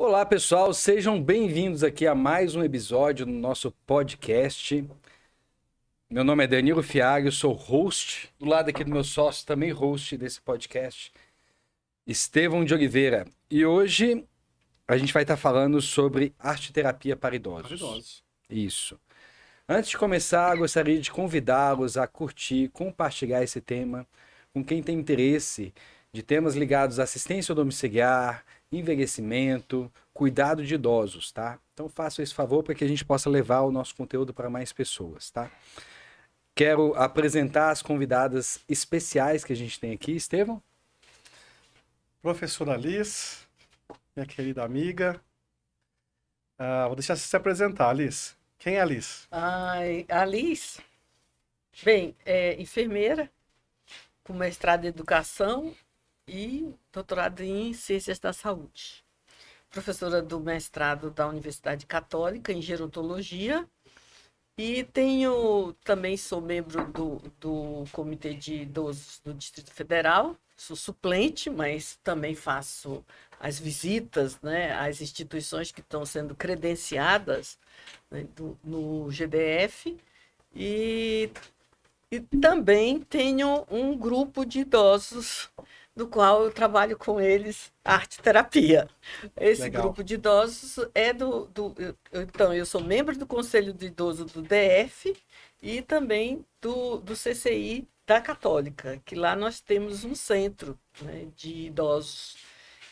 Olá, pessoal, sejam bem-vindos aqui a mais um episódio do nosso podcast. Meu nome é Danilo Fiag, eu sou host, do lado aqui do meu sócio, também host desse podcast, Estevão de Oliveira. E hoje a gente vai estar falando sobre arte-terapia para idosos. Isso. Antes de começar, gostaria de convidá-los a curtir, compartilhar esse tema com quem tem interesse de temas ligados à assistência domiciliar, envelhecimento, cuidado de idosos, tá? Então façam esse favor para que a gente possa levar o nosso conteúdo para mais pessoas, tá? Quero apresentar as convidadas especiais que a gente tem aqui, Estevão. Professora Liz, minha querida amiga. Vou deixar você se apresentar, Liz. Quem é a Liz? A Liz, bem, é enfermeira, com mestrado em educação e doutorado em ciências da saúde. Professora do mestrado da Universidade Católica em gerontologia e também sou membro do Comitê de Idosos do Distrito Federal. Sou suplente, mas também faço as visitas, né, às instituições que estão sendo credenciadas, né, no GDF. E também tenho um grupo de idosos, do qual eu trabalho com eles, arte-terapia. Esse Legal. grupo de idosos é Então, eu sou membro do Conselho de Idoso do DF e também do CCI da Católica, que lá nós temos um centro, né, de idosos,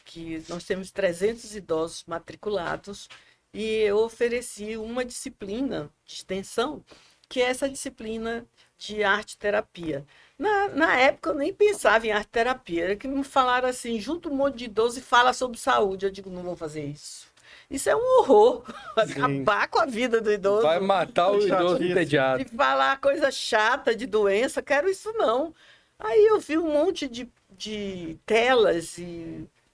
que nós temos 300 idosos matriculados, e eu ofereci uma disciplina de extensão, que é essa disciplina de arte-terapia. Na época eu nem pensava em arte-terapia, era que me falaram assim, junta um monte de idoso e fala sobre saúde. Eu digo, não vou fazer isso. Isso é um horror, acabar com a vida do idoso. Vai matar o idoso Chatice. entediado. De falar coisa chata de doença, quero isso não. Aí eu vi um monte de telas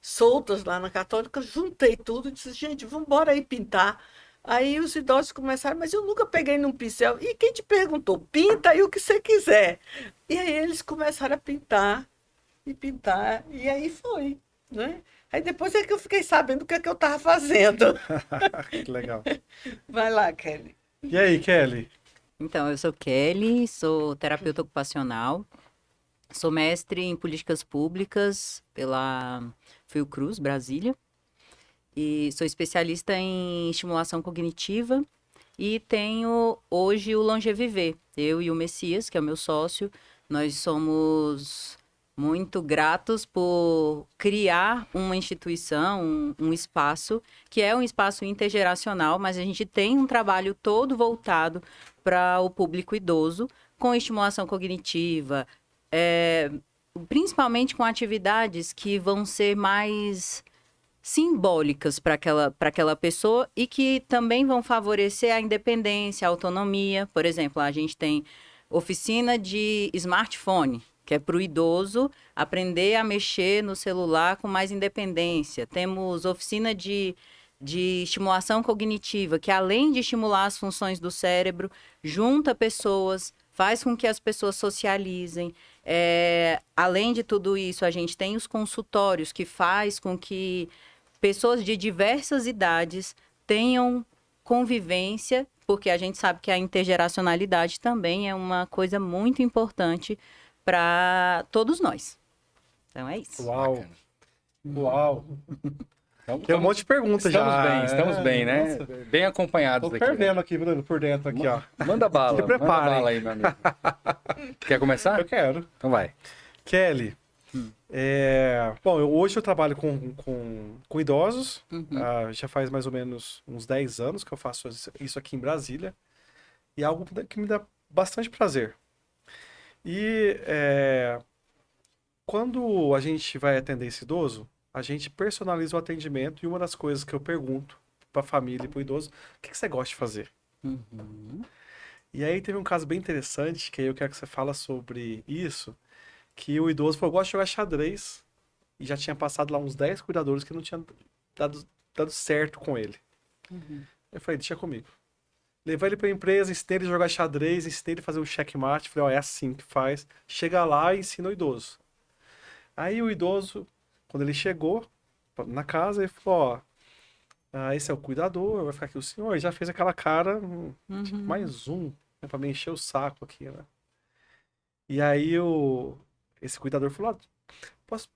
soltas lá na Católica, juntei tudo e disse, gente, vamos embora aí pintar. Aí os idosos começaram, mas eu nunca peguei num pincel. E quem te perguntou? Pinta aí o que você quiser. E aí eles começaram a pintar, e aí foi, né? Aí depois é que eu fiquei sabendo o que é que eu estava fazendo. Que legal. Vai lá, Kelly. E aí, Kelly? Então, eu sou Kelly, sou terapeuta ocupacional, sou mestre em políticas públicas pela Fiocruz, Brasília, e sou especialista em estimulação cognitiva e tenho hoje o Longeviver. Eu e o Messias, que é o meu sócio, nós somos muito gratos por criar uma instituição, um espaço, que é um espaço intergeracional, mas a gente tem um trabalho todo voltado para o público idoso, com estimulação cognitiva, principalmente com atividades que vão ser mais simbólicas para aquela pessoa e que também vão favorecer a independência, a autonomia. Por exemplo, a gente tem oficina de smartphone, que é para o idoso aprender a mexer no celular com mais independência. Temos oficina de estimulação cognitiva, que além de estimular as funções do cérebro, junta pessoas, faz com que as pessoas socializem. Além de tudo isso, a gente tem os consultórios, que faz com que pessoas de diversas idades tenham convivência, porque a gente sabe que a intergeracionalidade também é uma coisa muito importante para todos nós. Então é isso. Uau. Bacana. Uau. Então, Tem um monte de perguntas já. Estamos bem, né? Nossa. Bem acompanhados Tô aqui. fervendo aqui, Bruno, por dentro aqui, ó. Manda bala, Se manda preparem. bala aí, meu amigo. Quer começar? Eu quero. Então vai. Kelly, bom, hoje eu trabalho com idosos. Já faz mais ou menos uns 10 anos que eu faço isso aqui em Brasília. E é algo que me dá bastante prazer. E quando a gente vai atender esse idoso, a gente personaliza o atendimento e uma das coisas que eu pergunto para a família e para o idoso, o que você gosta de fazer? E aí teve um caso bem interessante, que aí eu quero que você fala sobre isso, que o idoso falou, eu gosto de jogar xadrez, e já tinha passado lá uns 10 cuidadores que não tinham dado certo com ele. Eu falei, deixa comigo. Levei ele pra empresa, ensinei ele a jogar xadrez, ensinei ele a fazer um checkmate. Falei, ó, é assim que faz. Chega lá e ensina o idoso. Aí o idoso, quando ele chegou na casa, ele falou, ó, Ah, esse é o cuidador, vai ficar aqui o senhor. E já fez aquela cara, tipo, Uhum. mais um, né, pra me encher o saco aqui, né? E aí esse cuidador falou,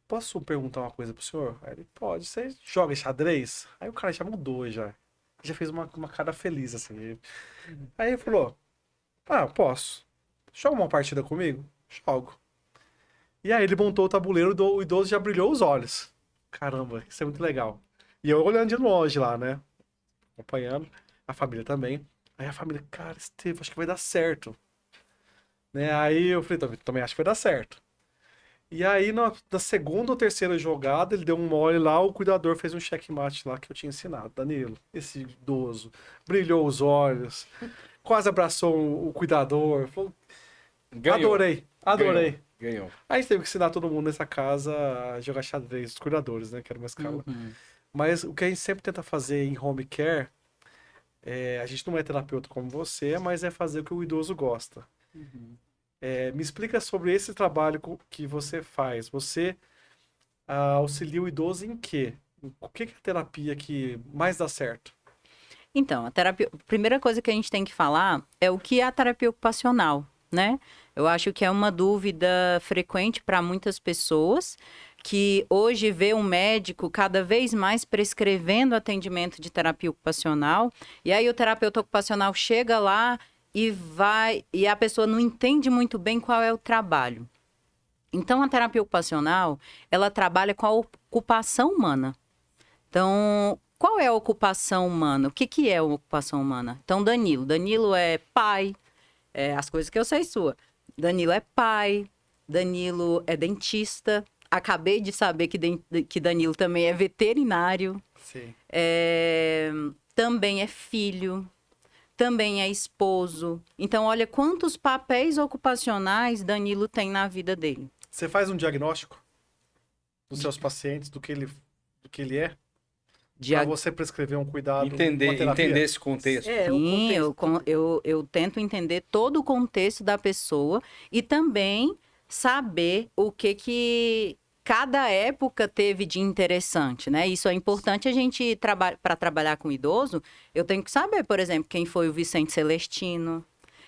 posso perguntar uma coisa pro senhor? Aí ele, pode, você joga xadrez? Aí o cara já mudou, já. Já fez uma cara feliz, assim. Aí ele falou, posso. Joga uma partida comigo? Jogo. E aí ele montou o tabuleiro, o idoso já brilhou os olhos. Caramba, isso é muito legal. E eu olhando de longe lá, né? Acompanhando. A família também. Aí a família, cara, Estevam, acho que vai dar certo. Né? Aí eu falei, também acho que vai dar certo. E aí, na segunda ou terceira jogada, ele deu um mole lá, o cuidador fez um checkmate lá que eu tinha ensinado. Danilo, esse idoso, brilhou os olhos, quase abraçou o cuidador. Falou, Ganhou. adorei, adorei. Ganhou. Aí a gente teve que ensinar todo mundo nessa casa a jogar xadrez, os cuidadores, né? Que era uma escala. Uhum. Mas o que a gente sempre tenta fazer em home care, a gente não é terapeuta como você, mas é fazer o que o idoso gosta. Me explica sobre esse trabalho que você faz. Você auxilia o idoso em quê? O que é a terapia que mais dá certo? Então, a terapia, a primeira coisa que a gente tem que falar é o que é a terapia ocupacional, né? Eu acho que é uma dúvida frequente para muitas pessoas que hoje vê um médico cada vez mais prescrevendo atendimento de terapia ocupacional, e aí o terapeuta ocupacional chega lá e a pessoa não entende muito bem qual é o trabalho. Então, a terapia ocupacional, ela trabalha com a ocupação humana. Então, qual é a ocupação humana? O que é a ocupação humana? Então, Danilo é pai, as coisas que eu sei sua. Danilo é pai, Danilo é dentista. Acabei de saber que Danilo também é veterinário, Sim. também é filho, também é esposo. Então, olha quantos papéis ocupacionais Danilo tem na vida dele. Você faz um diagnóstico dos seus pacientes, do que ele é, para você prescrever um cuidado, uma terapia? Entender esse contexto. É, o Sim, contexto. eu tento entender todo o contexto da pessoa e também saber o que cada época teve de interessante, né? Isso é importante a gente para trabalhar com idoso. Eu tenho que saber, por exemplo, quem foi o Vicente Celestino,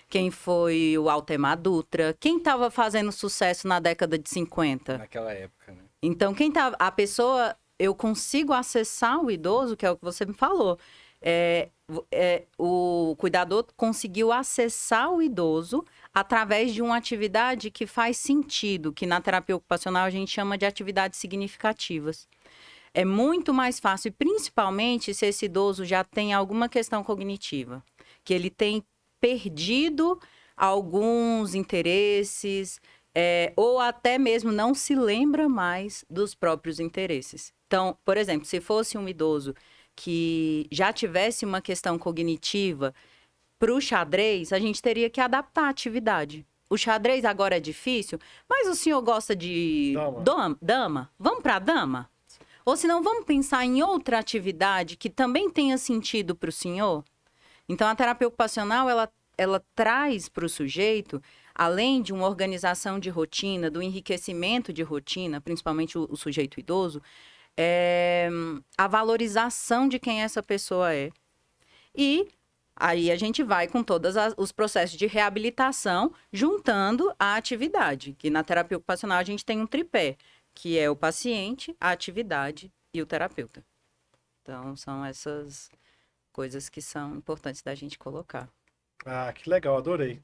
quem foi o Altemar Dutra, quem estava fazendo sucesso na década de 50. Naquela época, né? Então, a pessoa, eu consigo acessar o idoso, que é o que você me falou. O cuidador conseguiu acessar o idoso através de uma atividade que faz sentido, que na terapia ocupacional a gente chama de atividades significativas. É muito mais fácil, principalmente se esse idoso já tem alguma questão cognitiva, que ele tem perdido alguns interesses, ou até mesmo não se lembra mais dos próprios interesses. Então, por exemplo, se fosse um idoso que já tivesse uma questão cognitiva, para o xadrez, a gente teria que adaptar a atividade. O xadrez agora é difícil, mas o senhor gosta de dama? Vamos para a dama? Ou senão, vamos pensar em outra atividade que também tenha sentido para o senhor? Então, a terapia ocupacional, ela traz para o sujeito, além de uma organização de rotina, do enriquecimento de rotina, principalmente o sujeito idoso, a valorização de quem essa pessoa é. E aí a gente vai com todos os processos de reabilitação, juntando a atividade, que na terapia ocupacional a gente tem um tripé, que é o paciente, a atividade e o terapeuta. Então, são essas coisas que são importantes da gente colocar. Ah, que legal, adorei.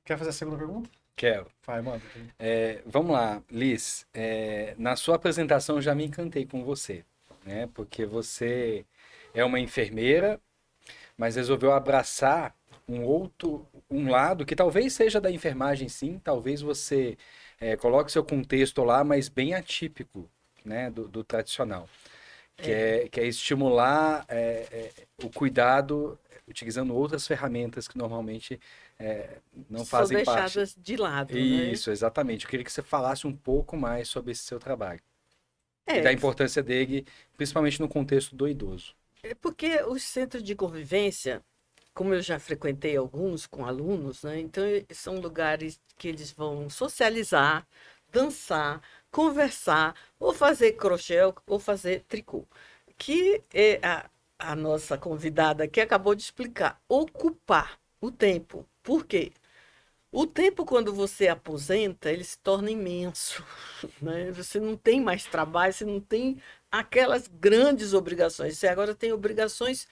Quer fazer a segunda pergunta? Quero. Vai, manda. Vamos lá, Liz. Na sua apresentação eu já me encantei com você, né? Porque você é uma enfermeira, mas resolveu abraçar um lado que talvez seja da enfermagem, sim. Talvez você coloque seu contexto lá, mas bem atípico, né? Do tradicional. Que é estimular o cuidado utilizando outras ferramentas que normalmente não fazem parte. São deixadas de lado, né? Isso, exatamente. Eu queria que você falasse um pouco mais sobre esse seu trabalho. E da importância dele, principalmente no contexto do idoso. Porque os centros de convivência, como eu já frequentei alguns com alunos, né? Então são lugares que eles vão socializar, dançar, conversar, ou fazer crochê, ou fazer tricô. que a nossa convidada aqui acabou de explicar. Ocupar o tempo. Por quê? O tempo, quando você aposenta, ele se torna imenso, né? Você não tem mais trabalho, você não tem aquelas grandes obrigações. Você agora tem obrigações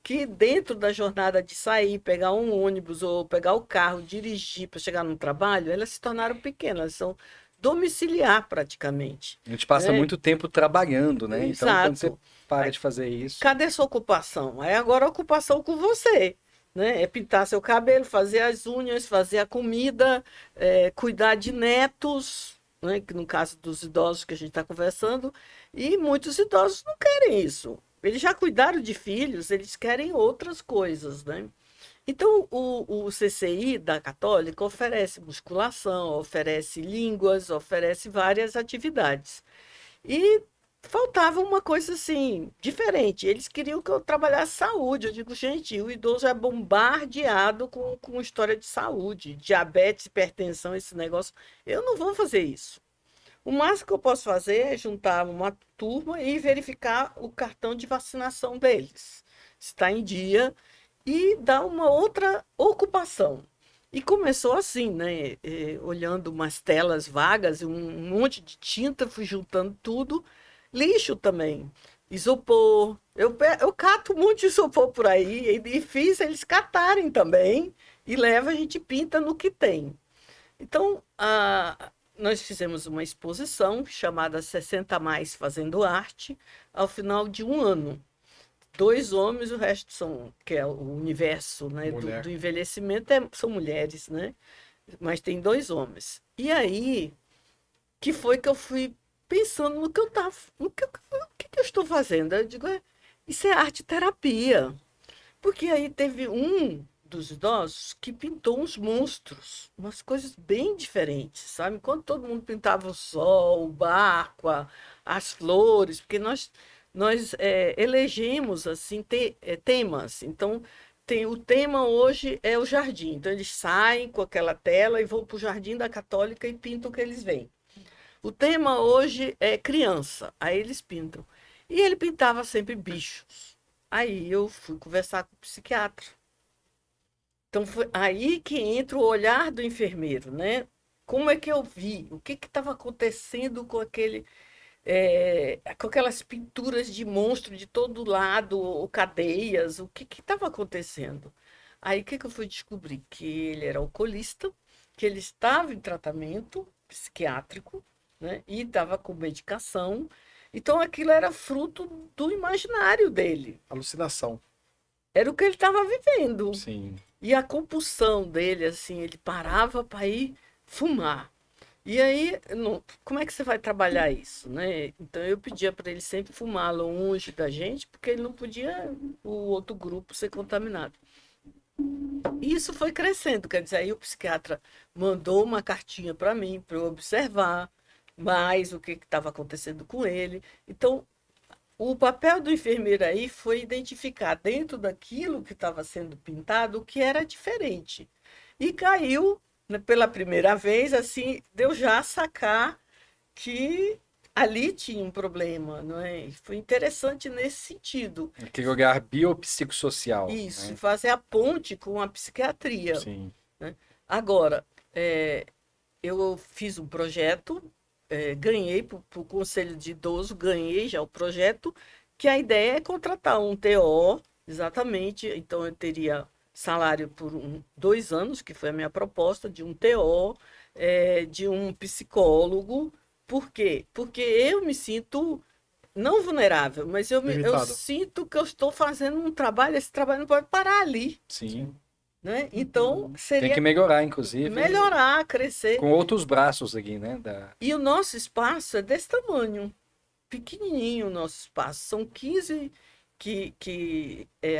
que, dentro da jornada de sair, pegar um ônibus ou pegar o carro, dirigir para chegar no trabalho, elas se tornaram pequenas, elas são domiciliar praticamente. A gente passa né? muito tempo trabalhando, né? Então, quando você Exato. para de fazer isso. Cadê sua ocupação? Aí agora a ocupação com você, né? É pintar seu cabelo, fazer as unhas, fazer a comida, cuidar de netos, né? Que no caso dos idosos que a gente está conversando, e muitos idosos não querem isso. Eles já cuidaram de filhos, eles querem outras coisas, né? Então, o CCI da Católica oferece musculação, oferece línguas, oferece várias atividades. E faltava uma coisa assim, diferente. Eles queriam que eu trabalhasse saúde. Eu digo, gente, o idoso é bombardeado com história de saúde, diabetes, hipertensão, esse negócio. Eu não vou fazer isso. O máximo que eu posso fazer é juntar uma turma e verificar o cartão de vacinação deles, se está em dia, e dar uma outra ocupação. E começou assim, né? Olhando umas telas vagas, um monte de tinta, fui juntando tudo. Lixo também, isopor. Eu cato um monte de isopor por aí e fiz eles catarem também. E leva, a gente pinta no que tem. Então, nós fizemos uma exposição chamada 60 Mais Fazendo Arte, ao final de um ano. 2 homens, o resto que é o universo, né, do envelhecimento, são mulheres, né? Mas tem 2 homens. E aí, que foi que eu fui pensando no que eu estava, o que eu estou fazendo? Eu digo, isso é arte-terapia. Porque aí teve um dos idosos que pintou uns monstros, umas coisas bem diferentes, sabe? Enquanto todo mundo pintava o sol, o barco, as flores, porque nós elegemos assim temas. Então, o tema hoje é o jardim. Então, eles saem com aquela tela e vão para o Jardim da Católica e pintam o que eles veem. O tema hoje é criança, aí eles pintam. E ele pintava sempre bichos. Aí eu fui conversar com o psiquiatra. Então, foi aí que entra o olhar do enfermeiro, né? Como é que eu vi? O que estava acontecendo com com aquelas pinturas de monstro de todo lado, ou cadeias, o que estava acontecendo? Aí o que eu fui descobrir? Que ele era alcoolista, que ele estava em tratamento psiquiátrico, né? E estava com medicação. Então aquilo era fruto do imaginário dele. Alucinação. Era o que ele estava vivendo. Sim. E a compulsão dele, assim, ele parava para ir fumar. E aí, como é que você vai trabalhar isso, né? Então eu pedia para ele sempre fumar longe da gente, porque ele não podia o outro grupo ser contaminado. E isso foi crescendo, quer dizer, aí o psiquiatra mandou uma cartinha para mim, para eu observar mais o que estava acontecendo com ele. Então, o papel do enfermeiro aí foi identificar dentro daquilo que estava sendo pintado o que era diferente. E caiu, né, pela primeira vez, assim, deu já sacar que ali tinha um problema, não é? Foi interessante nesse sentido. Aquele olhar biopsicossocial. Isso, Né? fazer a ponte com a psiquiatria. Sim. Né? Agora, eu fiz um projeto, ganhei para o Conselho de Idoso, ganhei já o projeto, que a ideia é contratar um TO, exatamente, então eu teria salário por 2 anos, que foi a minha proposta, de um TO, de um psicólogo. Por quê? Porque eu me sinto não vulnerável, mas eu Limitado. sinto que eu estou fazendo um trabalho, esse trabalho não pode parar ali, Sim. né? Então, Tem seria que melhorar, inclusive. melhorar, crescer. Com outros braços aqui, né? E o nosso espaço é desse tamanho, pequenininho o nosso espaço. São 15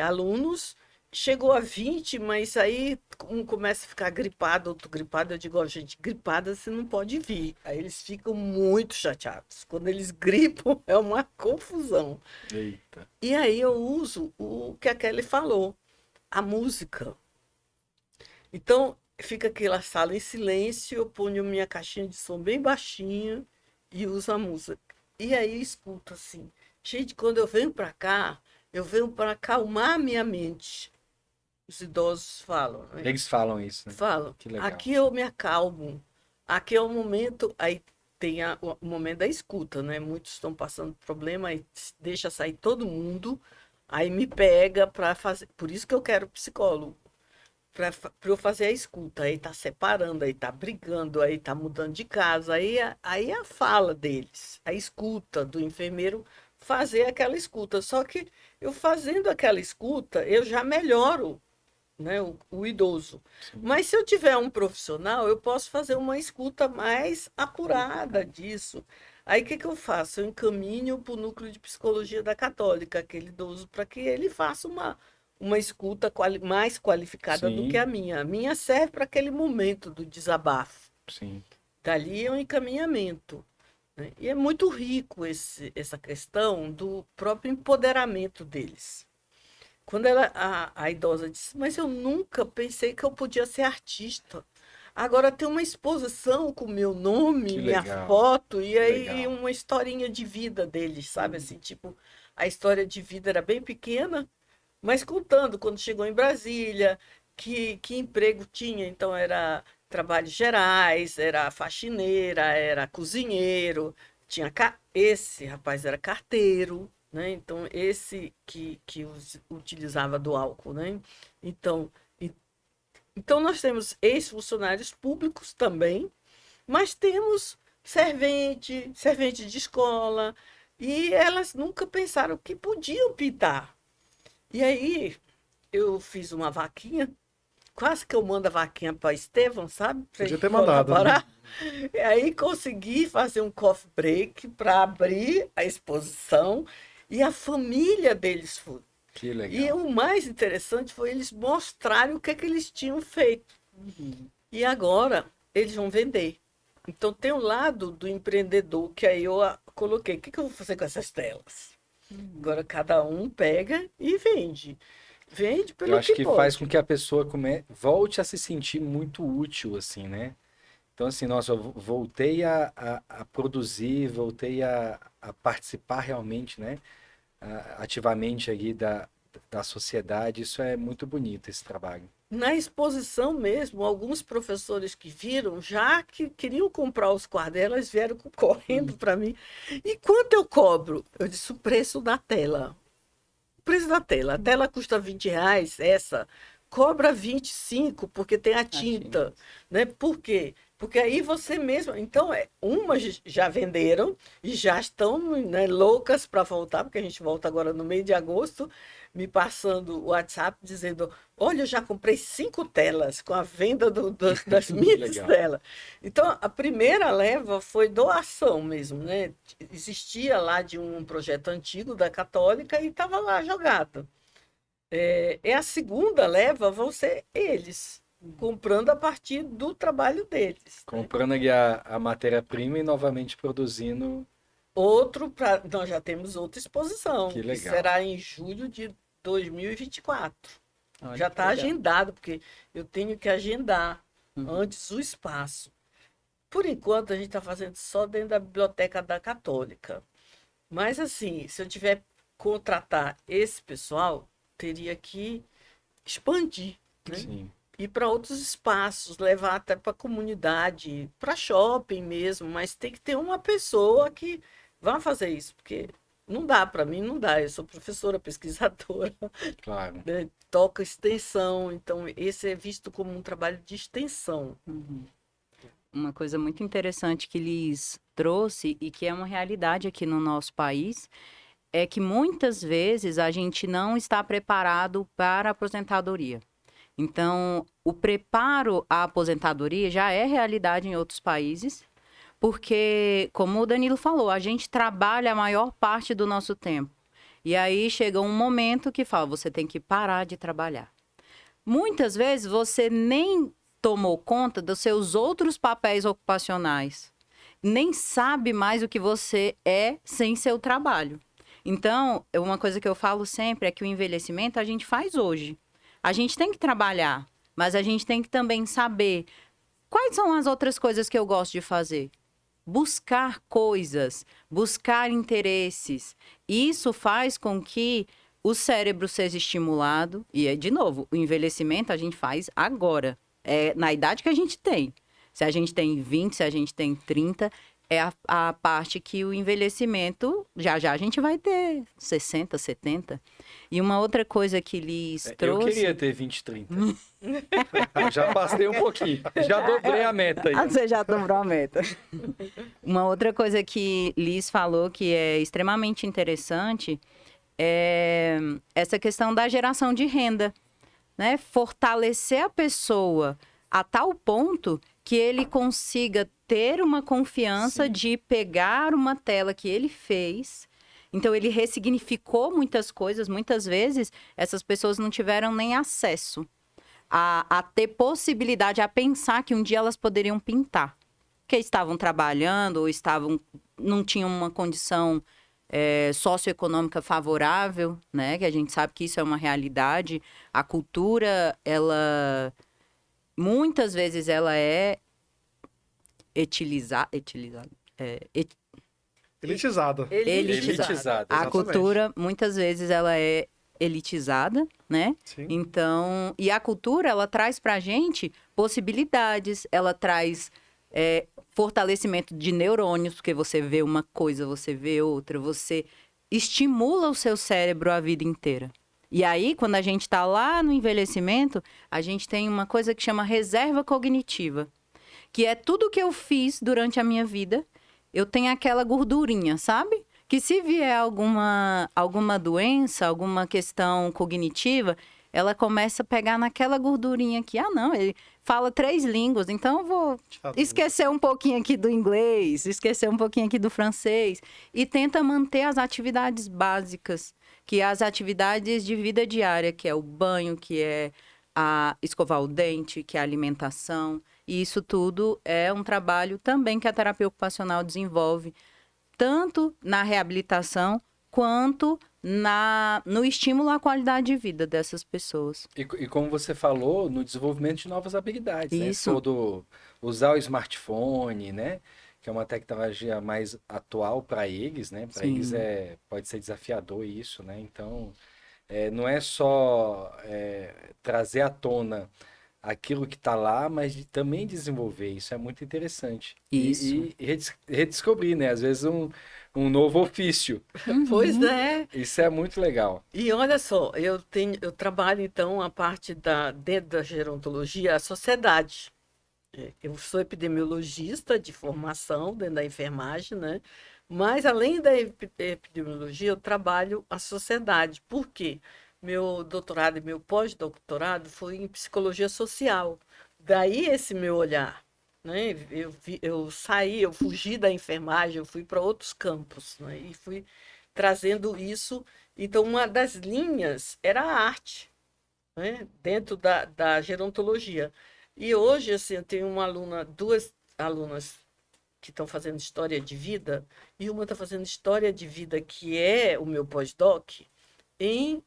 alunos, chegou a 20, mas aí um começa a ficar gripado, outro gripado. Eu digo, ó, gente, gripada você não pode vir. Aí eles ficam muito chateados. Quando eles gripam, é uma confusão. Eita. E aí eu uso o que a Kelly falou, a música. Então, fica aquela sala em silêncio, eu ponho minha caixinha de som bem baixinha e uso a música. E aí eu escuto assim, Gente, quando eu venho para acalmar a minha mente. Os idosos falam, né? Eles falam isso, né? Falam. Que legal. Aqui eu me acalmo. Aqui é o momento. Aí tem o momento da escuta, né? Muitos estão passando problema, aí deixa sair todo mundo, aí me pega para fazer. Por isso que eu quero psicólogo. Para eu fazer a escuta. Aí tá separando, aí tá brigando, aí tá mudando de casa. Aí a fala deles, a escuta do enfermeiro fazer aquela escuta. Só que eu fazendo aquela escuta, eu já melhoro, né, o idoso. Sim. Mas se eu tiver um profissional, eu posso fazer uma escuta mais apurada disso. Aí o que que eu faço? Eu encaminho para o núcleo de psicologia da Católica, aquele idoso, para que ele faça uma escuta mais qualificada do Sim. que a minha. A minha serve para aquele momento do desabafo. Sim. Dali é um encaminhamento, né? E é muito rico essa questão do próprio empoderamento deles. Quando a idosa disse, mas eu nunca pensei que eu podia ser artista. Agora tem uma exposição com o meu nome, Que minha legal. foto, e aí Legal. uma historinha de vida deles, sabe? Assim, tipo, a história de vida era bem pequena, mas contando quando chegou em Brasília, que emprego tinha. Então, era trabalhos gerais, era faxineira, era cozinheiro, esse rapaz era carteiro, né? Então, esse que utilizava do álcool, né? Então, então nós temos ex-funcionários públicos também, mas temos servente de escola, e elas nunca pensaram que podiam pintar. E aí eu fiz uma vaquinha, quase que eu mando a vaquinha para Estevão, sabe? Para Podia ele ter mandado, né? colaborar. E aí consegui fazer um coffee break para abrir a exposição e a família deles foi. Que E legal. o mais interessante foi eles mostrarem o que é que eles tinham feito. E agora eles vão vender. Então tem o lado do empreendedor que aí eu coloquei. O que que eu vou fazer com essas telas? Agora cada um pega e vende. Vende Eu pelo acho que que faz pode. com que a pessoa volte a se sentir muito útil, assim, né? Então, assim, nossa, eu voltei a produzir, voltei a participar realmente, né? Ativamente ali da sociedade. Isso é muito bonito, esse trabalho. Na exposição mesmo, alguns professores que viram, já que queriam comprar os quadros, elas vieram correndo para mim. E quanto eu cobro? Eu disse o preço da tela. O preço da tela. A tela custa R$ 20, essa cobra 25 porque tem a tinta, né? Por quê? Porque aí você mesmo. Então, umas já venderam e já estão, né, loucas para voltar, porque a gente volta agora no meio de agosto, me passando o WhatsApp dizendo: olha, eu já comprei 5 telas com a venda das minhas Legal. telas. Então, a primeira leva foi doação mesmo, né? Existia lá de um projeto antigo da Católica e estava lá jogado. A segunda leva vão ser eles, comprando a partir do trabalho deles, né? Comprando ali a matéria-prima e novamente produzindo. Nós já temos outra exposição, Que que legal. será em julho de 2024. Olha Já que está legal. agendado, porque eu tenho que agendar antes o espaço. Por enquanto, a gente está fazendo só dentro da biblioteca da Católica. Mas, assim, se eu tiver que contratar esse pessoal, teria que expandir, né? Sim. Ir para outros espaços, levar até para a comunidade, para shopping mesmo, mas tem que ter uma pessoa que vá fazer isso, porque não dá, para mim não dá. Eu sou professora, pesquisadora, Claro. né? Toco extensão, então esse é visto como um trabalho de extensão. Uma coisa muito interessante que Liz trouxe e que é uma realidade aqui no nosso país é que muitas vezes a gente não está preparado para a aposentadoria. Então, o preparo à aposentadoria já é realidade em outros países, porque, como o Danilo falou, a gente trabalha a maior parte do nosso tempo. E aí chega um momento que fala, você tem que parar de trabalhar. Muitas vezes você nem tomou conta dos seus outros papéis ocupacionais, nem sabe mais o que você é sem seu trabalho. Então, uma coisa que eu falo sempre é que o envelhecimento a gente faz hoje. A gente tem que trabalhar, mas a gente tem que também saber quais são as outras coisas que eu gosto de fazer. buscar coisas, buscar interesses. Isso faz com que o cérebro seja estimulado. E, de novo, o envelhecimento a gente faz agora. É na idade que a gente tem. Se a gente tem 20, se a gente tem 30, é a parte que o envelhecimento, já a gente vai ter 60, 70. E uma outra coisa que Liz trouxe... Eu queria ter 20, 30. Já passei um pouquinho. Já dobrei a meta aí. Você já dobrou a meta. Uma outra coisa que Liz falou que é extremamente interessante é essa questão da geração de renda, né? Fortalecer a pessoa a tal ponto que ele consiga ter uma confiança de pegar uma tela que ele fez. Então, ele ressignificou muitas coisas. Muitas vezes, essas pessoas não tiveram nem acesso a ter possibilidade, a pensar que um dia elas poderiam pintar. Porque estavam trabalhando ou não tinham uma condição socioeconômica favorável, né? Que a gente sabe que isso é uma realidade. A cultura, muitas vezes, ela é elitizada. Elitizada. A cultura, muitas vezes, ela é elitizada, né? Sim. Então, e a cultura, ela traz pra gente possibilidades, ela traz fortalecimento de neurônios, porque você vê uma coisa, você vê outra, você estimula o seu cérebro a vida inteira. E aí, quando a gente tá lá no envelhecimento, a gente tem uma coisa que chama reserva cognitiva, que é tudo que eu fiz durante a minha vida, eu tenho aquela gordurinha, sabe? Que se vier alguma doença, alguma questão cognitiva, ela começa a pegar naquela gordurinha aqui. Ah, não, ele fala 3 línguas, então eu vou esquecer um pouquinho aqui do inglês, esquecer um pouquinho aqui do francês. E tenta manter as atividades básicas, que é as atividades de vida diária, que é o banho, que é a escovar o dente, que é a alimentação. E isso tudo é um trabalho também que a terapia ocupacional desenvolve, tanto na reabilitação quanto no estímulo à qualidade de vida dessas pessoas. E como você falou, no desenvolvimento de novas habilidades, Isso. né? Usar o smartphone, né? Que é uma tecnologia mais atual para eles, né? Para eles pode ser desafiador isso, né? Então, não é só trazer à tona aquilo que está lá, mas também desenvolver. Isso é muito interessante. Isso. E redescobrir, né? Às vezes um novo ofício. Pois é. Isso é muito legal. E olha só, eu trabalho então a parte dentro da gerontologia, a sociedade. Eu sou epidemiologista de formação dentro da enfermagem, né? Mas além da epidemiologia, eu trabalho a sociedade. Por quê? Meu doutorado e meu pós-doutorado foi em psicologia social. Daí esse meu olhar, né? Eu fugi da enfermagem, eu fui para outros campos, né? E fui trazendo isso. Então, uma das linhas era a arte, né? Dentro da gerontologia. E hoje, assim, eu tenho duas alunas que estão fazendo história de vida, e uma está fazendo história de vida, que é o meu pós-doc, em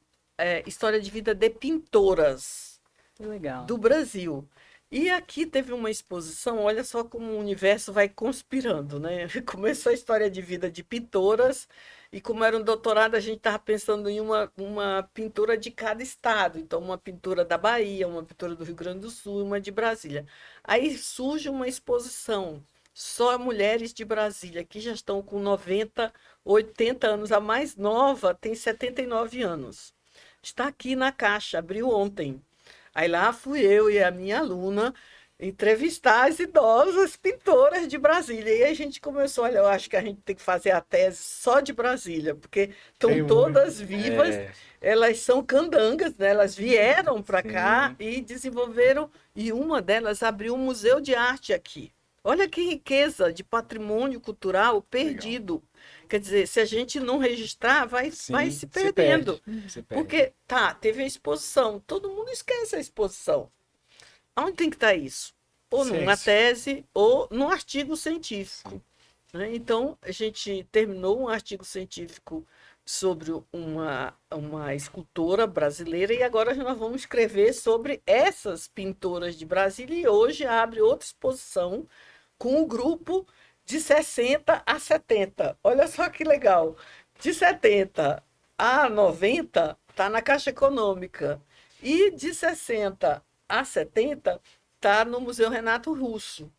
história de vida de pintoras Legal. do Brasil. E aqui teve uma exposição, olha só como o universo vai conspirando, né? Começou a história de vida de pintoras, e como era um doutorado, a gente estava pensando em uma pintura de cada estado. Então, uma pintura da Bahia, uma pintura do Rio Grande do Sul, uma de Brasília. Aí surge uma exposição, só mulheres de Brasília, que já estão com 90, 80 anos. A mais nova tem 79 anos. Está aqui na Caixa, abriu ontem. Aí lá fui eu e a minha aluna entrevistar as idosas pintoras de Brasília. E aí a gente começou, olha, eu acho que a gente tem que fazer a tese só de Brasília, porque estão todas vivas, elas são candangas, né? Elas vieram para cá e desenvolveram, e uma delas abriu um museu de arte aqui. Olha que riqueza de patrimônio cultural perdido. Legal. Quer dizer, se a gente não registrar, vai se perdendo. Se perde. Porque, teve a exposição, todo mundo esquece a exposição. Onde tem que estar isso? Ou numa tese, ou num artigo científico. Né? Então, a gente terminou um artigo científico sobre uma escultora brasileira, e agora nós vamos escrever sobre essas pintoras de Brasília, e hoje abre outra exposição com o grupo de 60 a 70. Olha só que legal. De 70 a 90 está na Caixa Econômica. E de 60 a 70 está no Museu Renato Russo.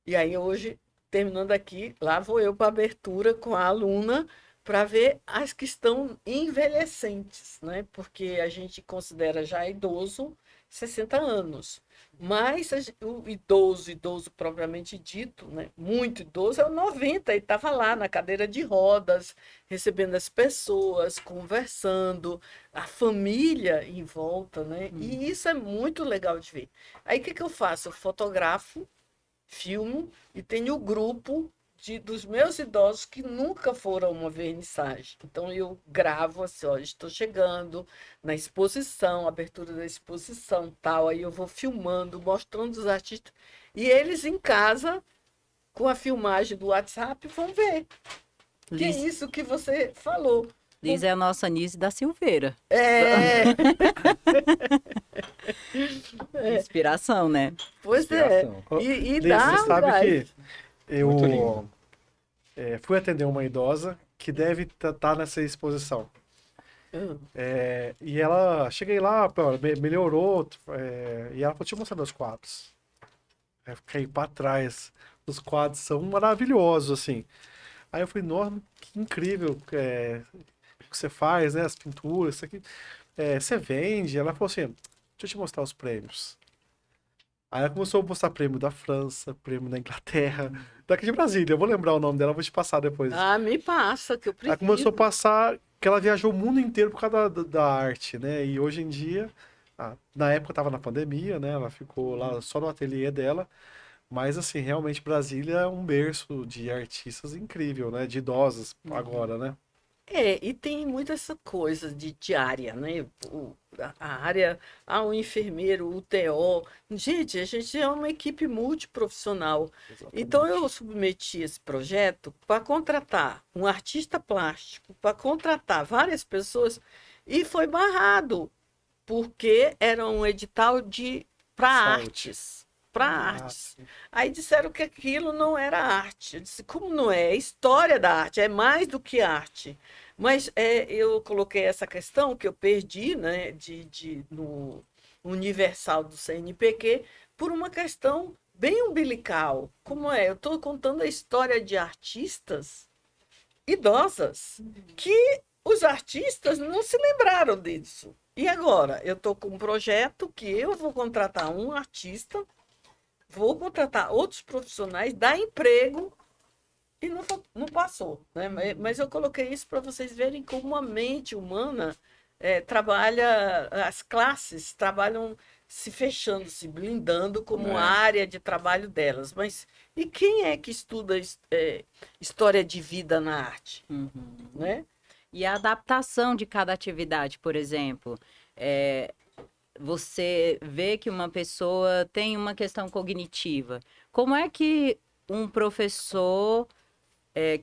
E aí hoje, terminando aqui, lá vou eu para a abertura com a aluna para ver as que estão envelhecentes, né? Porque a gente considera já idoso 60 anos. Mas o idoso propriamente dito, né? Muito idoso, é o 90, ele estava lá na cadeira de rodas, recebendo as pessoas, conversando, a família em volta, né? E isso é muito legal de ver. Aí o que eu faço? Eu fotografo, filmo e tenho o grupo dos meus idosos que nunca foram a uma vernissagem. Então eu gravo assim, ó, estou chegando na exposição, abertura da exposição, tal, aí eu vou filmando, mostrando os artistas e eles em casa com a filmagem do WhatsApp vão ver. Que é Liz, isso que você falou. Liz é a nossa Nise da Silveira. É, Inspiração, né? pois é. Inspiração. E Liz, dá você sabe gás. que Muito eu lindo. fui atender uma idosa que deve estar nessa exposição. E ela, cheguei lá, pô, melhorou, e ela falou, deixa eu mostrar meus quadros. Aí eu fiquei pra trás. Os quadros são maravilhosos, assim. Aí eu falei, nossa, que incrível o que você faz, né? As pinturas, isso aqui. Você vende? Ela falou assim, deixa eu te mostrar os prêmios. Aí ela começou a mostrar prêmio da França, prêmio da Inglaterra, daqui de Brasília. Eu vou lembrar o nome dela, vou te passar depois. Ah, me passa, que eu Ela preciso. começou a passar que ela viajou o mundo inteiro por causa da arte, né? E hoje em dia, na época estava na pandemia, né? Ela ficou lá só no ateliê dela. Mas, assim, realmente Brasília é um berço de artistas incrível, né? De idosas agora, né? E tem muito essa coisa de área, né? A área, o enfermeiro, o TO. Gente, a gente é uma equipe multiprofissional. Então, eu submeti esse projeto para contratar um artista plástico, para contratar várias pessoas, e foi barrado, porque era um edital para Saúde. artes. Para artes. sim. Aí disseram que aquilo não era arte. Eu disse, como não é? É história da arte, é mais do que arte. Mas eu coloquei essa questão que eu perdi, né, no universal do CNPq por uma questão bem umbilical. Como é? Eu estou contando a história de artistas idosas que os artistas não se lembraram disso. E agora? Eu estou com um projeto que eu vou contratar um artista, vou contratar outros profissionais, dar emprego e não passou, né? Mas eu coloquei isso para vocês verem como a mente humana trabalha, as classes trabalham se fechando, se blindando como área de trabalho delas. Mas e quem é que estuda história de vida na arte? Né? E a adaptação de cada atividade, por exemplo. Você vê que uma pessoa tem uma questão cognitiva. Como é que um professor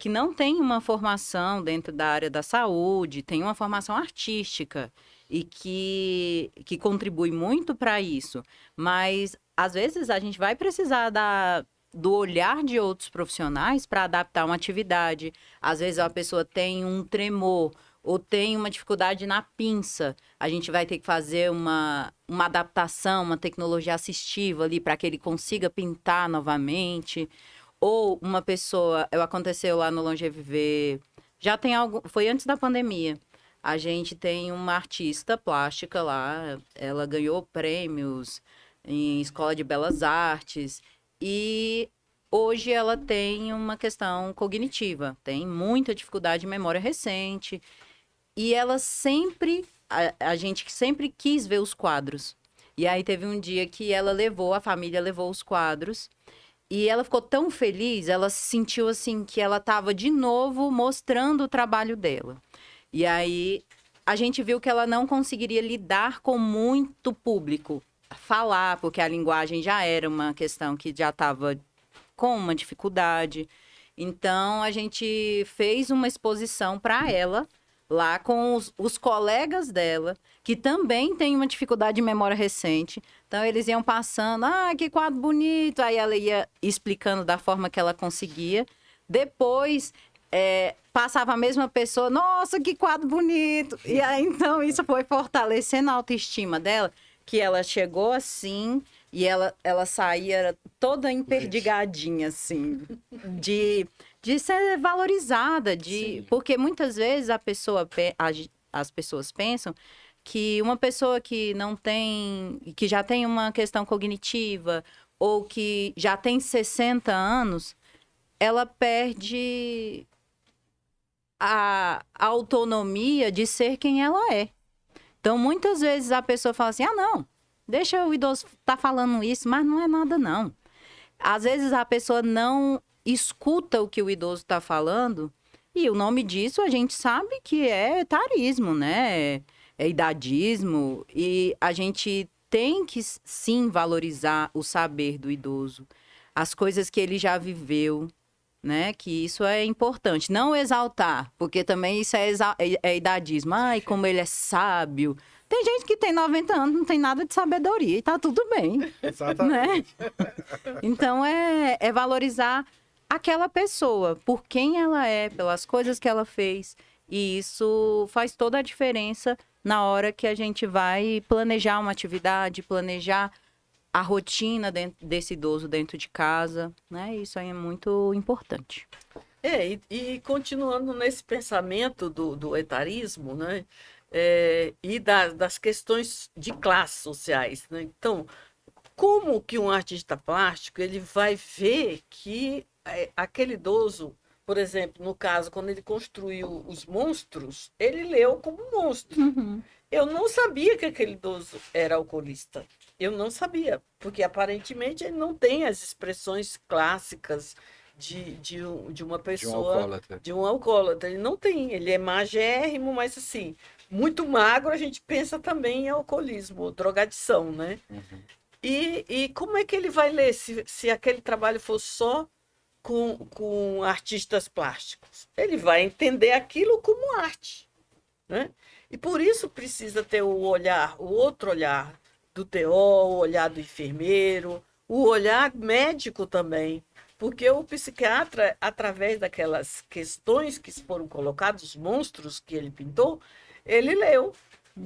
que não tem uma formação dentro da área da saúde, tem uma formação artística e que contribui muito para isso, mas às vezes a gente vai precisar do olhar de outros profissionais para adaptar uma atividade. Às vezes a pessoa tem um tremor ou tem uma dificuldade na pinça, a gente vai ter que fazer uma adaptação, uma tecnologia assistiva ali para que ele consiga pintar novamente. Ou uma pessoa, aconteceu lá no Longeviver, já tem algo, foi antes da pandemia. A gente tem uma artista plástica lá, ela ganhou prêmios em escola de belas artes e hoje ela tem uma questão cognitiva, tem muita dificuldade de memória recente e ela sempre, a gente sempre quis ver os quadros. E aí teve um dia que a família levou os quadros. E ela ficou tão feliz, ela se sentiu assim que ela estava de novo mostrando o trabalho dela. E aí a gente viu que ela não conseguiria lidar com muito público, falar, porque a linguagem já era uma questão que já estava com uma dificuldade. Então a gente fez uma exposição para ela lá com os colegas dela, que também têm uma dificuldade de memória recente. Então, eles iam passando, que quadro bonito. Aí ela ia explicando da forma que ela conseguia. Depois, passava a mesma pessoa, nossa, que quadro bonito. E aí, então, isso foi fortalecendo a autoestima dela, que ela chegou assim, e ela saía toda emperdigadinha, assim, de ser valorizada, porque muitas vezes as pessoas pensam que uma pessoa que não tem, que já tem uma questão cognitiva ou que já tem 60 anos, ela perde a autonomia de ser quem ela é. Então, muitas vezes a pessoa fala assim, não, deixa o idoso tá falando isso, mas não é nada, não. Às vezes a pessoa não escuta o que o idoso está falando, e o nome disso a gente sabe que é etarismo, né? É idadismo, e a gente tem que sim valorizar o saber do idoso, as coisas que ele já viveu, né? Que isso é importante. Não exaltar, porque também isso é idadismo. Ai, como ele é sábio. Tem gente que tem 90 anos, não tem nada de sabedoria e tá tudo bem. Exatamente. Né? Então, é valorizar aquela pessoa, por quem ela é, pelas coisas que ela fez. E isso faz toda a diferença na hora que a gente vai planejar uma atividade, planejar a rotina desse idoso dentro de casa, né? Isso aí é muito importante. E continuando nesse pensamento do etarismo, né? E das questões de classes sociais, né? Então, como que um artista plástico ele vai ver que aquele idoso, por exemplo, no caso, quando ele construiu os monstros, ele leu como monstro. Uhum. Eu não sabia que aquele idoso era alcoolista. Eu não sabia, porque aparentemente ele não tem as expressões clássicas de uma pessoa, de um alcoólatra. Ele não tem, ele é magérrimo, mas assim, muito magro, a gente pensa também em alcoolismo, drogadição, né? Uhum. E como é que ele vai ler se aquele trabalho for só com artistas plásticos? Ele vai entender aquilo como arte, né? E por isso precisa ter o outro olhar do TO, o olhar do enfermeiro, o olhar médico também. Porque o psiquiatra, através daquelas questões que foram colocadas, os monstros que ele pintou, ele leu.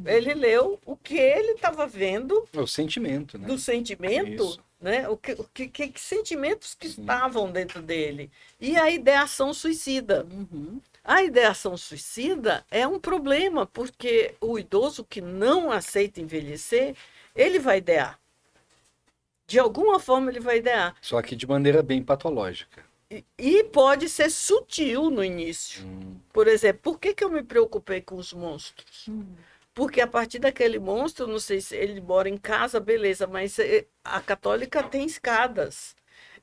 Ele leu o que ele estava vendo. O sentimento, né? Do sentimento, Isso. né? Que sentimentos que estavam dentro dele. E a ideação suicida. Uhum. A ideação suicida é um problema, porque o idoso que não aceita envelhecer, ele vai idear. De alguma forma ele vai idear. Só que de maneira bem patológica. E pode ser sutil no início. Por exemplo, por que eu me preocupei com os monstros? Porque a partir daquele monstro, não sei se ele mora em casa, beleza, mas a católica tem escadas.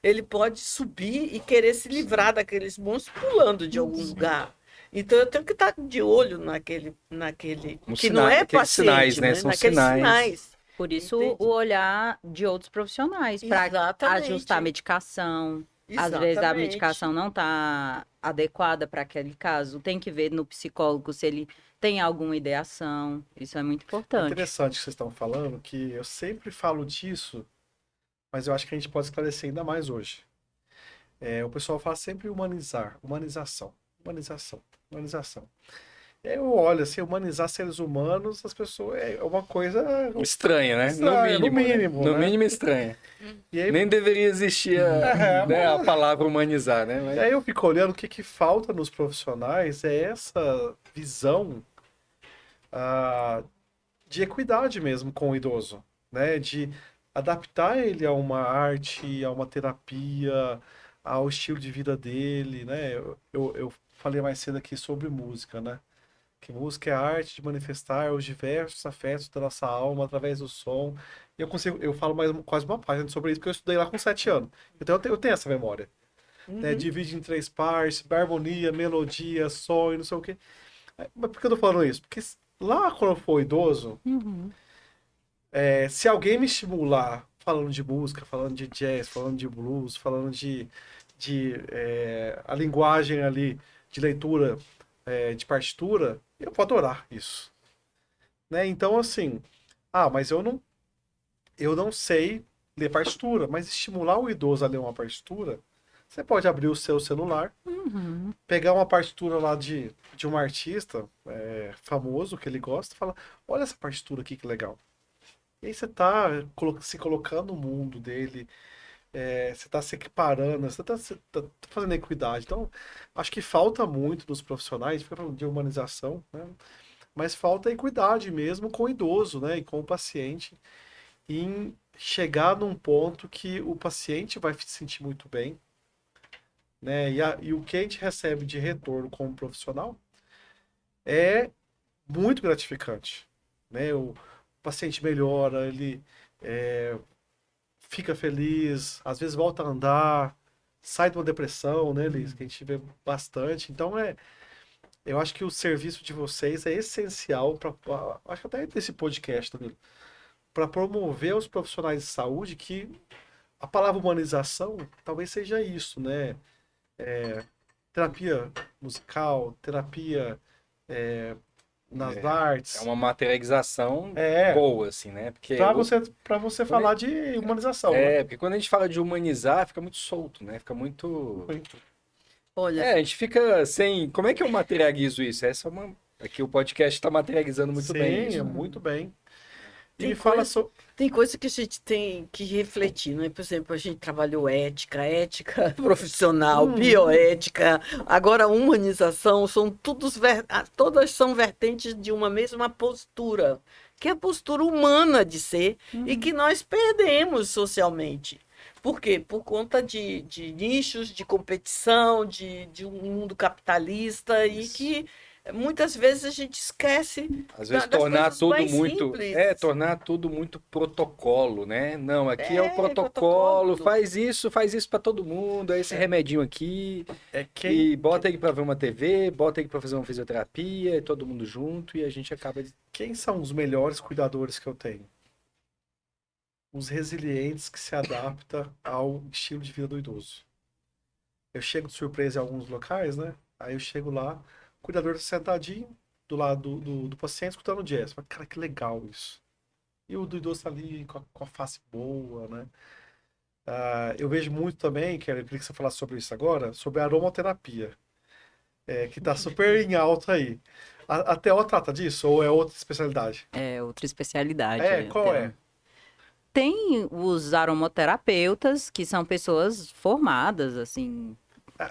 Ele pode subir e querer se livrar daqueles monstros pulando de algum lugar. Então eu tenho que estar de olho naquele que não é paciente, sinais, né? São naqueles sinais. Por isso, Entendi. o olhar de outros profissionais para Exatamente. ajustar a medicação. Às vezes a Exatamente. medicação não está adequada para aquele caso. Tem que ver no psicólogo se ele tem alguma ideação. Isso é muito É importante. interessante que vocês estão falando, que eu sempre falo disso, mas eu acho que a gente pode esclarecer ainda mais hoje. O pessoal fala sempre humanização. E aí eu olho assim, humanizar seres humanos, as pessoas é uma coisa Estranha, né? estranha, no mínimo. né? No mínimo estranha. E aí, Nem deveria existir né, a palavra humanizar, né? Mas... e aí eu fico olhando o que falta nos profissionais é essa visão de equidade mesmo com o idoso, né? De adaptar ele a uma arte, a uma terapia, ao estilo de vida dele, né? Eu falei mais cedo aqui sobre música, né? Que música é a arte de manifestar os diversos afetos da nossa alma através do som. E eu falo mais quase uma página sobre isso, porque eu estudei lá com 7 anos. Então eu tenho essa memória. Né? Divide em 3 partes, harmonia, melodia, som e não sei o quê. Mas por que eu tô falando isso? Porque lá quando eu for idoso, se alguém me estimular falando de música, falando de jazz, falando de blues, falando de a linguagem ali de leitura de partitura, Eu vou adorar isso. Né? Então, assim, mas eu não sei ler partitura, mas estimular o idoso a ler uma partitura, você pode abrir o seu celular, pegar uma partitura lá de um artista famoso que ele gosta e falar, olha essa partitura aqui que legal. E aí você tá se colocando no mundo dele, você tá se equiparando, você tá fazendo equidade. Então, acho que falta muito nos profissionais, fica falando de humanização, né? Mas falta equidade mesmo com o idoso, né? E com o paciente, em chegar num ponto que o paciente vai se sentir muito bem, né? E o que a gente recebe de retorno como profissional é muito gratificante, né? O paciente melhora, ele fica feliz, às vezes volta a andar, sai de uma depressão, né, Liz? Que a gente vê bastante. Então, eu acho que o serviço de vocês é essencial para, acho que até desse podcast, Danilo, para promover os profissionais de saúde que a palavra humanização talvez seja isso, né? Terapia musical, terapia nas artes. É uma materialização boa, assim, né? Porque Para você falar de humanização. Né? porque quando a gente fala de humanizar, fica muito solto, né? Fica muito... Olha, a gente fica sem... Como é que eu materializo isso? Aqui o podcast está materializando muito bem isso. Sim, muito bem. E Tem me fala coisa- sobre... tem coisa que a gente tem que refletir, né? Por exemplo, a gente trabalhou ética profissional, bioética, agora humanização, todas são vertentes de uma mesma postura, que é a postura humana de ser e que nós perdemos socialmente. Por quê? Por conta de nichos, de competição, de um mundo capitalista e que muitas vezes a gente esquece Às vezes das tornar coisas tudo mais muito... simples. tornar tudo muito protocolo, né? Não, aqui é o protocolo. protocolo, faz isso para todo mundo, é esse remedinho aqui, e bota ele para ver uma TV, bota ele para fazer uma fisioterapia, e todo mundo junto, e a gente acaba... Quem são os melhores cuidadores que eu tenho? Os resilientes que se adaptam ao estilo de vida do idoso. Eu chego de surpresa em alguns locais, né? Aí eu chego lá, o cuidador tá sentadinho do lado do paciente escutando jazz. Falo, cara, que legal isso. E o do idoso tá ali com a face boa, né? Eu vejo muito também, eu queria que você falasse sobre isso agora, sobre a aromaterapia, que tá super em alta aí. A TO trata disso ou é outra especialidade? É outra especialidade. Qual é? Tem os aromaterapeutas, que são pessoas formadas, assim,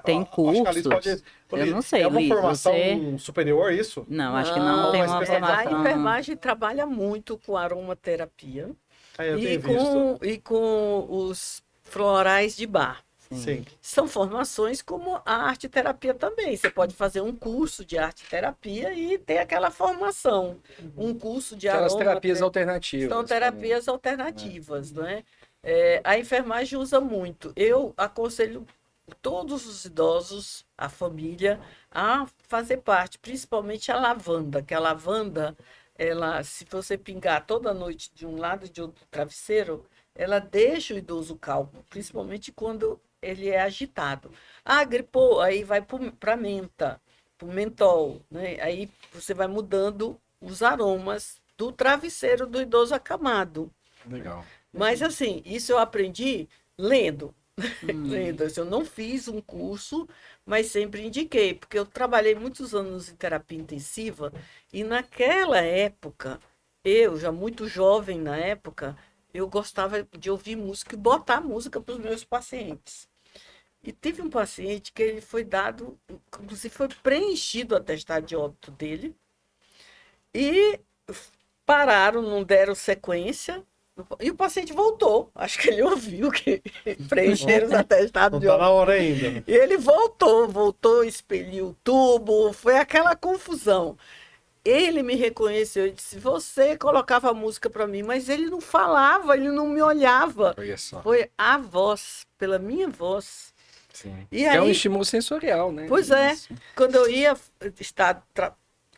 tem Acho que a Liz cursos. pode... Eu não sei, É uma Liz, formação você... superior, isso? Não, acho que não tem mas uma A formação. enfermagem trabalha muito com aromaterapia Eu e tenho visto. com os florais de bar. Sim. São formações como a arte-terapia também. Você pode fazer um curso de arte-terapia e ter aquela formação. Um curso de Aquelas terapias aromaterapia. alternativas. São terapias alternativas, não é? A enfermagem usa muito. Eu aconselho todos os idosos, a família, a fazer parte, principalmente a lavanda, que a lavanda, ela, se você pingar toda noite de um lado e de outro travesseiro, ela deixa o idoso calmo, principalmente quando ele é agitado. Gripou, aí vai para menta, para o mentol, né? Aí você vai mudando os aromas do travesseiro do idoso acamado. Legal. Mas, assim, isso eu aprendi lendo. Lendo. Assim, eu não fiz um curso, mas sempre indiquei, porque eu trabalhei muitos anos em terapia intensiva e naquela época, eu, já muito jovem na época, eu gostava de ouvir música e botar música para os meus pacientes. E teve um paciente que ele foi dado, inclusive foi preenchido o atestado de óbito dele, e pararam, não deram sequência, e o paciente voltou. Acho que ele ouviu que preencheram os atestados Não de tá óbito. na hora ainda. E ele voltou, expeliu o tubo, foi aquela confusão. Ele me reconheceu e disse: você colocava a música para mim, mas ele não falava, ele não me olhava. Olha só. Foi a voz, pela minha voz. Sim. E É um aí, estímulo sensorial, né? pois é, Isso. quando eu ia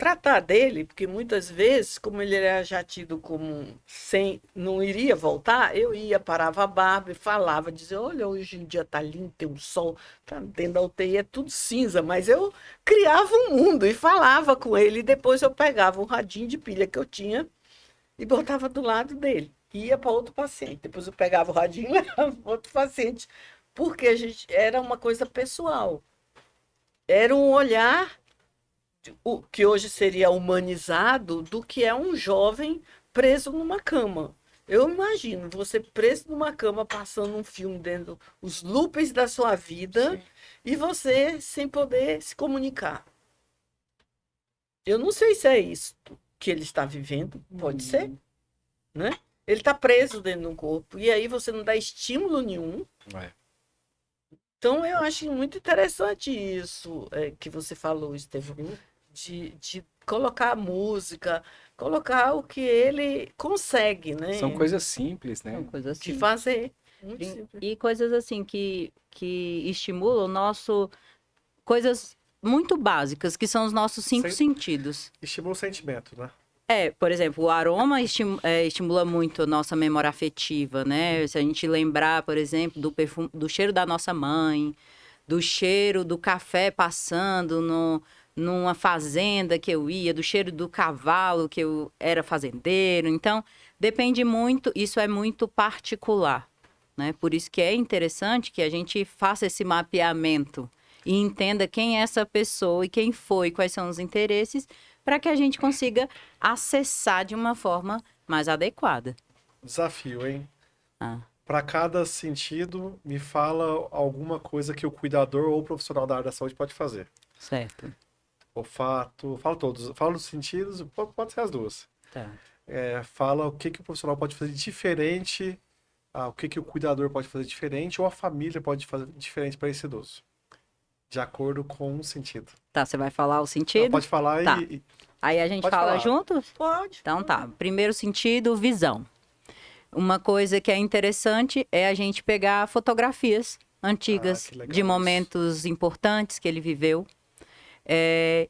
tratar dele, porque muitas vezes, como ele era já tido como não iria voltar, eu ia, parava a barba e falava, dizia, olha, hoje em dia tá lindo, tem um sol, tá dentro da UTI é tudo cinza, mas eu criava um mundo e falava com ele, e depois eu pegava um radinho de pilha que eu tinha e botava do lado dele, ia para outro paciente, depois eu pegava o radinho e levava para outro paciente, porque a gente era uma coisa pessoal, era um olhar o que hoje seria humanizado do que é um jovem preso numa cama. Eu imagino você preso numa cama passando um filme dentro os loopings da sua vida. Sim. E você sem poder se comunicar. Eu não sei se é isso que ele está vivendo, pode ser, né? Ele está preso dentro de um corpo e aí você não dá estímulo nenhum. Então eu acho muito interessante isso que você falou, Estevão. De colocar música, colocar o que ele consegue, né? São coisas simples, né? São coisas de fazer. E coisas assim que estimulam o nosso... Coisas muito básicas, que são os nossos 5 sentidos. Estimula o sentimento, né? Por exemplo, o aroma estimula muito a nossa memória afetiva, né? Se a gente lembrar, por exemplo, do perfume, do cheiro da nossa mãe, do cheiro do café passando numa fazenda que eu ia, do cheiro do cavalo que eu era fazendeiro. Então, depende muito, isso é muito particular, né? Por isso que é interessante que a gente faça esse mapeamento e entenda quem é essa pessoa e quem foi, quais são os interesses, para que a gente consiga acessar de uma forma mais adequada. Desafio, hein? Para cada sentido, me fala alguma coisa que o cuidador ou o profissional da área da saúde pode fazer. Certo. Olfato, fala todos. Fala dos sentidos, pode ser as duas. Tá. Fala o que o profissional pode fazer diferente, o que o cuidador pode fazer diferente, ou a família pode fazer diferente para esse idoso. De acordo com o sentido. Tá, você vai falar o sentido? Não, pode falar tá. e... Aí a gente fala junto? Pode. Então tá. Primeiro sentido, visão. Uma coisa que é interessante é a gente pegar fotografias antigas de momentos importantes que ele viveu.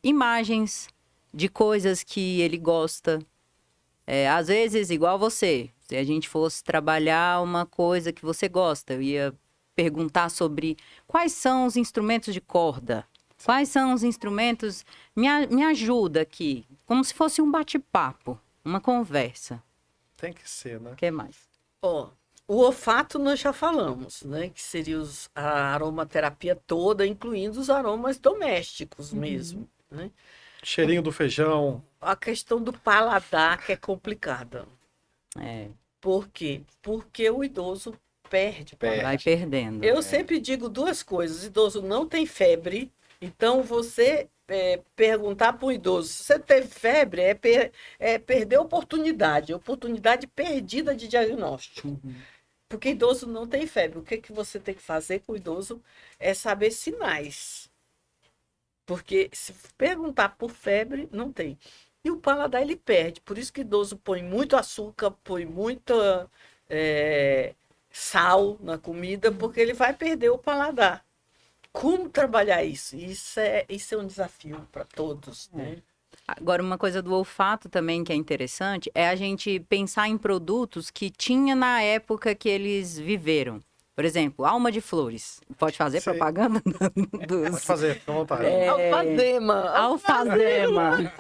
Imagens de coisas que ele gosta. Às vezes, igual você, se a gente fosse trabalhar uma coisa que você gosta, eu ia perguntar sobre quais são os instrumentos de corda, quais são os instrumentos... Me ajuda aqui, como se fosse um bate-papo, uma conversa. Tem que ser, né? O que mais? O olfato nós já falamos, né? Que seria a aromaterapia toda, incluindo os aromas domésticos mesmo, né? Cheirinho do feijão. A questão do paladar que é complicada. Por quê? Porque o idoso perde. Vai perdendo. Eu sempre digo 2 coisas. O idoso não tem febre, então você perguntar para o idoso se você teve febre é perder a oportunidade perdida de diagnóstico. Porque idoso não tem febre. O que você tem que fazer com o idoso é saber sinais. Porque se perguntar por febre, não tem. E o paladar ele perde. Por isso que o idoso põe muito açúcar, põe muita sal na comida, porque ele vai perder o paladar. Como trabalhar isso? Isso é um desafio para todos, né? Agora, uma coisa do olfato também que é interessante é a gente pensar em produtos que tinha na época que eles viveram. Por exemplo, Alma de Flores. Pode fazer propaganda? Pode fazer, fica à vontade. Alfazema.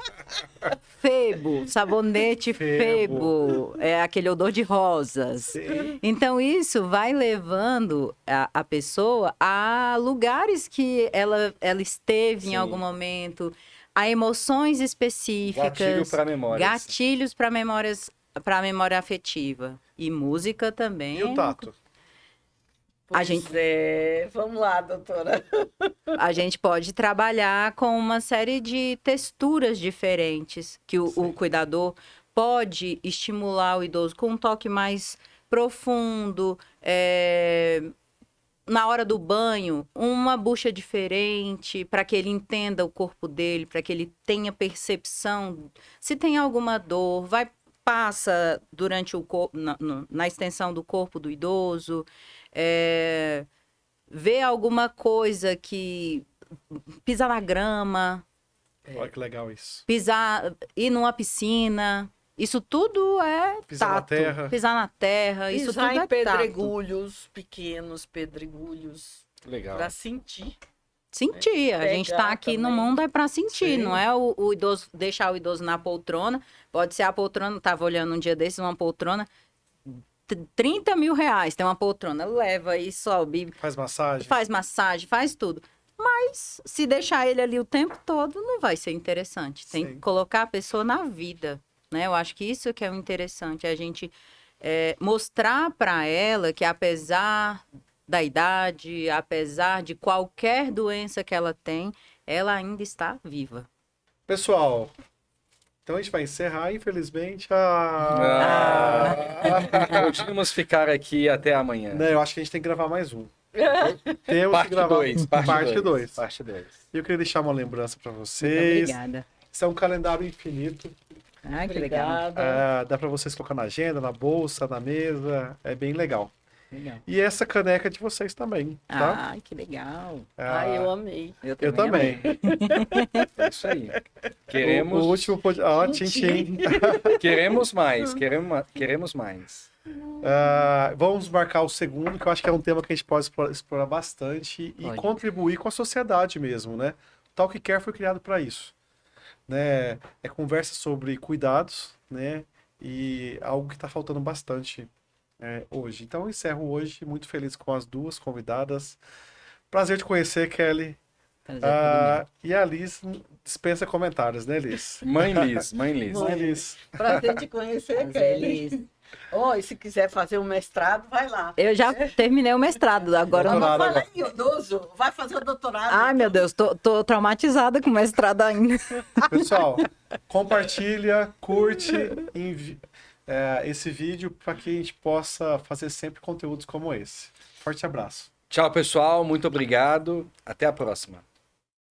Febo, sabonete Febo. É aquele odor de rosas. Sim. Então, isso vai levando a pessoa a lugares que ela esteve em algum momento, a emoções específicas. Gatilho para memórias. Gatilhos para memória afetiva. E música também. E o tato? Vamos lá, doutora. A gente pode trabalhar com uma série de texturas diferentes que o cuidador pode estimular o idoso com um toque mais profundo. Na hora do banho, uma bucha diferente para que ele entenda o corpo dele, para que ele tenha percepção. Se tem alguma dor, passa durante o corpo, na extensão do corpo do idoso. Ver alguma coisa que pisa na grama, Olha que legal isso. Pisar, ir numa piscina, isso tudo é Pisar na tato. terra. Pisar na terra, isso Pisar tudo em é tato. pedregulhos, pequenos pedregulhos, Legal. para sentir. Sentir, a gente tá Pegar aqui no também. mundo é para sentir, Sim. não é o idoso, deixar o idoso na poltrona, pode ser a poltrona, tava olhando um dia desses, uma poltrona, 30 mil reais, tem uma poltrona, leva e sobe, Faz massagem. faz massagem, faz tudo. Mas se deixar ele ali o tempo todo, não vai ser interessante. Tem Sim. que colocar a pessoa na vida, né? Eu acho que isso que é o interessante, a gente mostrar para ela que apesar da idade, apesar de qualquer doença que ela tem, ela ainda está viva. Pessoal, então a gente vai encerrar, infelizmente. Podíamos ficar aqui até amanhã. Né, eu acho que a gente tem que gravar mais um. Temos Parte que gravar 2. parte 2. Parte 2. E eu queria deixar uma lembrança para Muito vocês. obrigada. Isso é um calendário infinito. Ai, que legal. Obrigada. Dá para vocês colocar na agenda, na bolsa, na mesa. É bem legal. Legal. E essa caneca é de vocês também, tá? Ai, que legal. Ai, eu amei. Eu também. É isso aí. O Queremos, último tchim. queremos mais. Queremos mais. Vamos marcar o segundo, que eu acho que é um tema que a gente pode explorar bastante e Pode. contribuir com a sociedade mesmo, né? O Talk Care foi criado para isso, né? É conversa sobre cuidados, né? E algo que está faltando bastante hoje. Então eu encerro hoje muito feliz com as duas convidadas. Prazer te conhecer, Kelly. Prazer todo meu. E a Liz dispensa comentários, né, Liz? Mãe Liz. Mãe Liz. Prazer te conhecer, Prazer, Kelly. Liz. Oh, e se quiser fazer um mestrado, vai lá. Eu já terminei o mestrado, agora eu não... Doutorado. Fala aí, idoso. Vai fazer o doutorado. Ai, meu Deus, tô traumatizada com o mestrado ainda. Pessoal, compartilha, curte esse vídeo para que a gente possa fazer sempre conteúdos como esse. Forte abraço. Tchau, pessoal. Muito obrigado. Até a próxima.